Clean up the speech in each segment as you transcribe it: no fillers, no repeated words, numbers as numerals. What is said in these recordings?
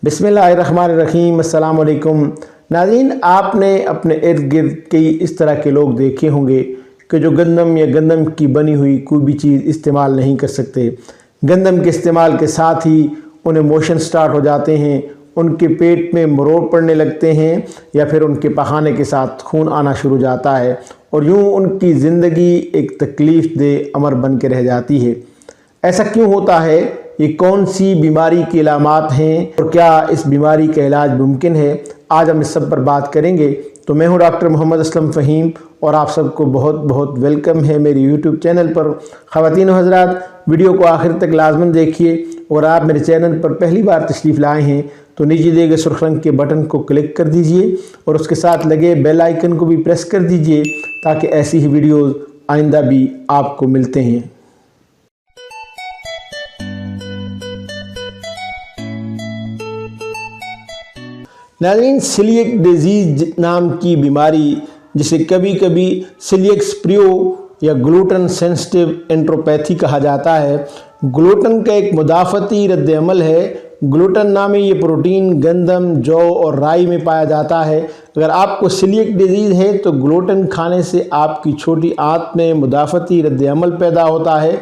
बिस्मिल्लाहिर्रहमानिर्रहीम। अस्सलाम वालेकुम नाज़रीन, आपने अपने इर्द गिर्द कई इस तरह के लोग देखे होंगे कि जो गंदम या गंदम की बनी हुई कोई भी चीज़ इस्तेमाल नहीं कर सकते। गंदम के इस्तेमाल के साथ ही उन्हें मोशन स्टार्ट हो जाते हैं, उनके पेट में मरोड़ पड़ने लगते हैं या फिर उनके पखाने के साथ खून आना शुरू हो जाता है और यूँ उनकी ज़िंदगी एक तकलीफ़ दे अमर बन के रह जाती है। ऐसा क्यों होता है? ये कौन सी बीमारी की अलामात हैं और क्या इस बीमारी का इलाज मुमकिन है? आज हम इस सब पर बात करेंगे। तो मैं हूं डॉक्टर मोहम्मद असलम फ़हीम और आप सबको बहुत बहुत वेलकम है मेरे यूट्यूब चैनल पर। ख़वातीन और हज़रात, वीडियो को आखिर तक लाजमन देखिए और आप मेरे चैनल पर पहली बार तशरीफ़ लाए हैं तो नीचे दिए गए सुर्ख रंग के बटन को क्लिक कर दीजिए और उसके साथ लगे बेल आइकन को भी प्रेस कर दीजिए ताकि ऐसी ही वीडियोज़ आइंदा भी आपको मिलते हैं। नाज़रीन, सीलिएक डिजीज़ नाम की बीमारी, जिसे कभी कभी सीलिएक स्प्रियो या ग्लूटन सेंसिटिव एंट्रोपैथी कहा जाता है, ग्लूटन का एक मुदाफ़ती रद्द अमल है। ग्लूटन नामी ये प्रोटीन गंदम, जौ और राई में पाया जाता है। अगर आपको सीलिएक डिजीज़ है तो ग्लूटन खाने से आपकी छोटी आंत में मुदाफ़ती रद्द अमल पैदा होता है,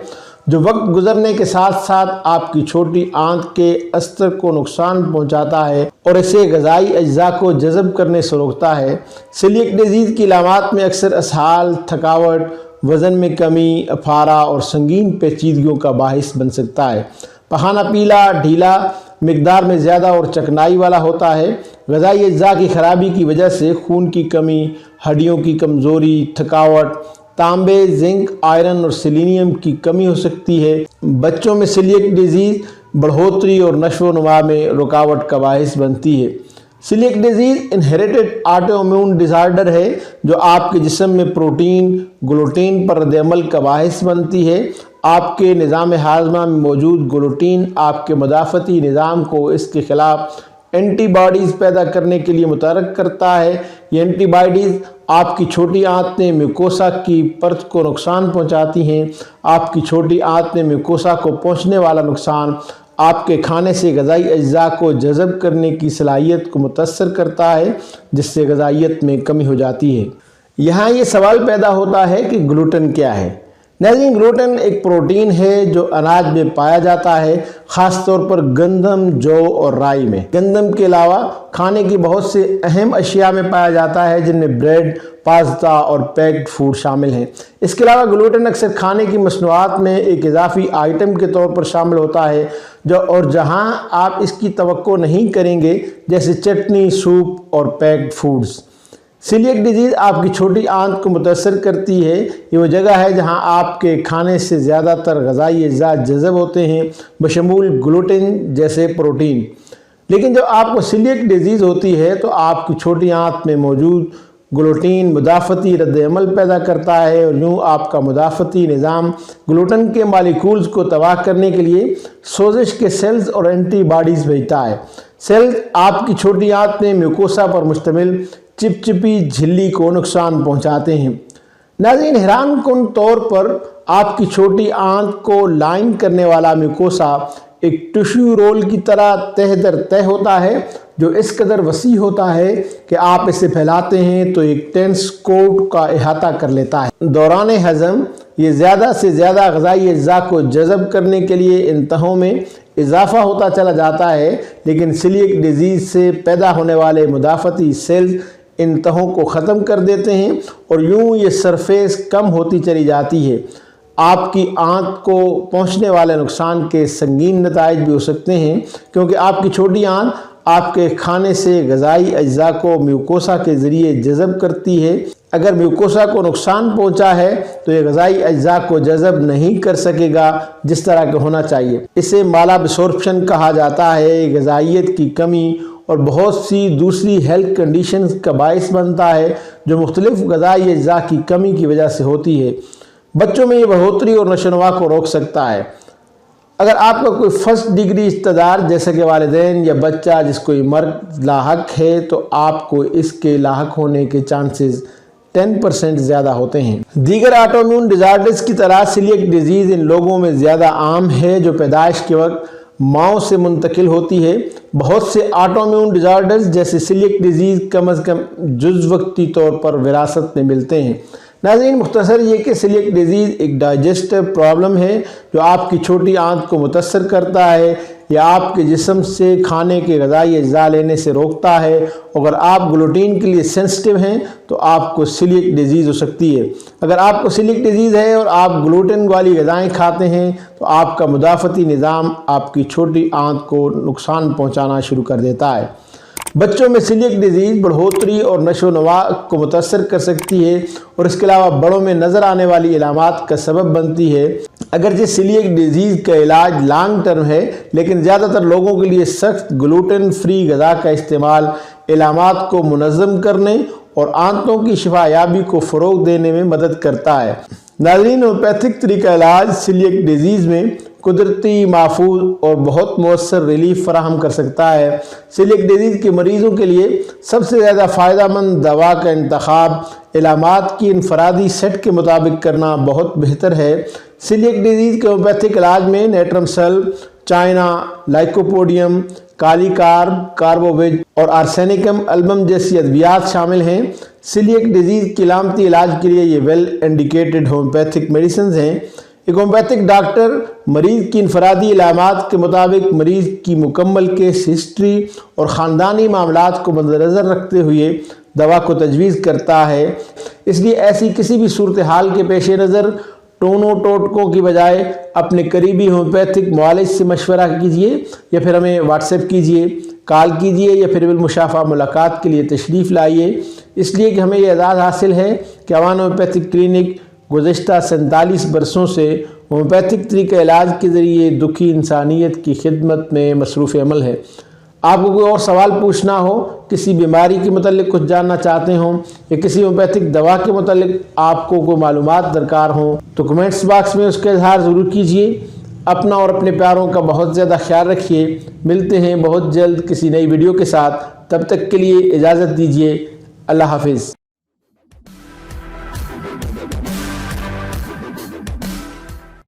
जो वक्त गुजरने के साथ साथ आपकी छोटी आंत के अस्तर को नुकसान पहुंचाता है और इसे ग़िज़ाई अज्जा को जज़ब करने से रोकता है। सीलिएक डिजीज़ की अलामात में अक्सर असहाल, थकावट, वज़न में कमी, अफारा और संगीन पेचीदगियों का बाहिस बन सकता है। पखाना पीला, ढीला, मिकदार में ज़्यादा और चकनाई वाला होता है। ग़िज़ाई अज्जा की ख़राबी की वजह से खून की कमी, हड्डियों की कमज़ोरी, थकावट, तांबे, जिंक, आयरन और सेलेनियम की कमी हो सकती है। बच्चों में सीलिएक डिजीज़ बढ़ोतरी और नशो नुमा में रुकावट का बाहिस बनती है। Celiac disease inherited autoimmune disorder है जो आपके जिस्म में प्रोटीन ग्लूटेन पर रद्द-ए-अमल का बाहिस बनती है। आपके निज़ाम हाज़मा में मौजूद ग्लूटेन आपके मुदाफ़ती निज़ाम को इसके ख़िलाफ़ एंटीबॉडीज़ पैदा करने के लिए मुतहर्रिक करता है। ये एंटीबॉडीज़ आपकी छोटी आंत में म्यूकोसा की परत को नुकसान पहुंचाती हैं। आपकी छोटी आंत में म्यूकोसा को पहुंचने वाला नुकसान आपके खाने से ग़िज़ाई अज्जा को जज़ब करने की सलाहियत को मुतासर करता है, जिससे ग़िज़ाइयत में कमी हो जाती है। यहाँ ये सवाल पैदा होता है कि ग्लूटन क्या है? नाज़रीन, ग्लूटन एक प्रोटीन है जो अनाज में पाया जाता है, ख़ास तौर पर गंदम, जौ और राई में। गंदम के अलावा खाने की बहुत से अहम अशिया में पाया जाता है, जिनमें ब्रेड, पास्ता और पैक्ड फूड शामिल हैं। इसके अलावा ग्लूटन अक्सर खाने की मसनूआत में एक इजाफी आइटम के तौर पर शामिल होता है जहां आप इसकी तवक्को नहीं करेंगे, जैसे चटनी, सूप और पैक्ड फूड्स। सीलिएक डिजीज़ आपकी छोटी आंत को मुतासर करती है। ये वो जगह है जहां आपके खाने से ज़्यादातर ग़िज़ाई अज्जा जज़ब होते हैं, बशमूल ग्लूटेन जैसे प्रोटीन। लेकिन जब आपको सीलिएक डिजीज़ होती है तो आपकी छोटी आंत में मौजूद ग्लूटेन मुदाफ़ती रद्द-ए-अमल पैदा करता है और यूँ आपका मुदाफ़ती निज़ाम ग्लूटन के मालिक्यूल्स को तबाह करने के लिए सोजिश के सेल्स और एंटीबॉडीज़ भेजता है। सेल्स आपकी छोटी आंत में म्यूकोसा पर मुश्तमिल चिपचिपी झिल्ली को नुकसान पहुंचाते हैं। नाज़रीन, हैरानकुन तौर पर आपकी छोटी आंत को लाइन करने वाला म्यूकोसा एक टिश्यू रोल की तरह तह दर तह होता है, जो इस कदर वसी होता है कि आप इसे फैलाते हैं तो एक टेंस कोट का अहाता कर लेता है। दौरान हज़म ये ज़्यादा से ज़्यादा ग़िज़ाई अज्जा को जज़ब करने के लिए इन तहों में इजाफ़ा होता चला जाता है, लेकिन सीलिएक डिजीज़ से पैदा होने वाले मुदाफ़ती सेल्स इन तहों को ख़त्म कर देते हैं और यूँ ये सरफेस कम होती चली जाती है। आपकी आंत को पहुंचने वाले नुकसान के संगीन नताइज भी हो सकते हैं, क्योंकि आपकी छोटी आंत आपके खाने से ग़िज़ाई अज्जा को म्यूकोसा के ज़रिए जज़ब करती है। अगर म्यूकोसा को नुकसान पहुंचा है तो ये ग़िज़ाई अज्जा को जज़ब नहीं कर सकेगा जिस तरह का होना चाहिए। इसे मालाब्सॉर्प्शन कहा जाता है। ग़िज़ाइयत की कमी और बहुत सी दूसरी हेल्थ कंडीशंस का बाइस बनता है, जो मुख्तलिफ ग़िज़ाई अज्जा की कमी की वजह से होती है। बच्चों में ये बढ़ोतरी और नशोनुमा को रोक सकता है। अगर आपका कोई फर्स्ट डिग्री इक़्तिदार जैसे कि वालिदैन या बच्चा जिसको ये मर्द लाहक है, तो आपको इसके लाहक होने के चांसेस 10% ज़्यादा होते हैं। दीगर ऑटोइम्यून डिज़ॉर्डर्स की तरह सीलिएक डिजीज़ इन लोगों में ज़्यादा आम है जो पैदाइश के वक्त ماؤں سے منتقل ہوتی ہے۔ بہت سے آٹو امیون ڈیزارڈرز جیسے سیلیک ڈیزیز کم از کم جز وقتی طور پر وراثت میں ملتے ہیں۔ ناظرین، مختصر یہ کہ سیلیک ڈیزیز ایک ڈائجسٹو پرابلم ہے جو آپ کی چھوٹی آنت کو متاثر کرتا ہے یا آپ کے جسم سے کھانے کے غذائی اجزاء لینے سے روکتا ہے۔ اگر آپ گلوٹین کے لیے سینسٹیو ہیں تو آپ کو سیلیک ڈیزیز ہو سکتی ہے۔ اگر آپ کو سیلیک ڈیزیز ہے اور آپ گلوٹین والی غذائیں کھاتے ہیں تو آپ کا مدافعتی نظام آپ کی چھوٹی آنت کو نقصان پہنچانا شروع کر دیتا ہے۔ بچوں میں سیلیک ڈیزیز بڑھوتری اور نشو و نما کو متاثر کر سکتی ہے اور اس کے علاوہ بڑوں میں نظر آنے والی علامات کا سبب بنتی ہے۔ اگرچہ سیلیک ڈیزیز کا علاج لانگ ٹرم ہے، لیکن زیادہ تر لوگوں کے لیے سخت گلوٹن فری غذا کا استعمال علامات کو منظم کرنے اور آنتوں کی شفا یابی کو فروغ دینے میں مدد کرتا ہے۔ ناظرین، ہومیوپیتھک طریقہ علاج سیلیک ڈیزیز میں قدرتی، محفوظ اور بہت مؤثر ریلیف فراہم کر سکتا ہے۔ سیلیک ڈیزیز کے مریضوں کے لیے سب سے زیادہ فائدہ مند دوا کا انتخاب علامات کی انفرادی سیٹ کے مطابق کرنا بہت بہتر ہے۔ سیلیک ڈیزیز کے ہومیوپیتھک علاج میں نیٹرم سل، چائنا، لائکوپوڈیم، کالی کارب، کاربوویج اور آرسینیکم البم جیسی ادویات شامل ہیں۔ سیلیک ڈیزیز کی علامتی علاج کے لیے یہ ویل انڈیکیٹڈ ہومیوپیتھک میڈیسنز ہیں۔ ایک ہومیوپیتھک ڈاکٹر مریض کی انفرادی علامات کے مطابق مریض کی مکمل کیس ہسٹری اور خاندانی معاملات کو مد نظر رکھتے ہوئے دوا کو تجویز کرتا ہے۔ اس لیے ایسی کسی بھی صورتحال کے پیش نظر ٹونوں ٹوٹکوں کی بجائے اپنے قریبی ہومیوپیتھک معالج سے مشورہ کیجیے یا پھر ہمیں واٹس ایپ کیجیے، کال کیجیے یا پھر بالمشافہ ملاقات کے لیے تشریف لائیے، اس لیے کہ ہمیں یہ اعزاز حاصل ہے کہ اوان ہومیوپیتھک کلینک گزشتہ 47 برسوں سے ہومیوپیتھک طریقہ علاج کے ذریعے دکھی انسانیت کی خدمت میں مصروف عمل ہے۔ آپ کو کوئی اور سوال پوچھنا ہو، کسی بیماری کے متعلق کچھ جاننا چاہتے ہوں یا کسی ہومیوپیتھک دوا کے متعلق آپ کو کوئی معلومات درکار ہوں تو کمنٹس باکس میں اس کا اظہار ضرور کیجیے۔ اپنا اور اپنے پیاروں کا بہت زیادہ خیال رکھیے۔ ملتے ہیں بہت جلد کسی نئی ویڈیو کے ساتھ، تب تک کے لیے اجازت دیجیے۔ اللہ حافظ۔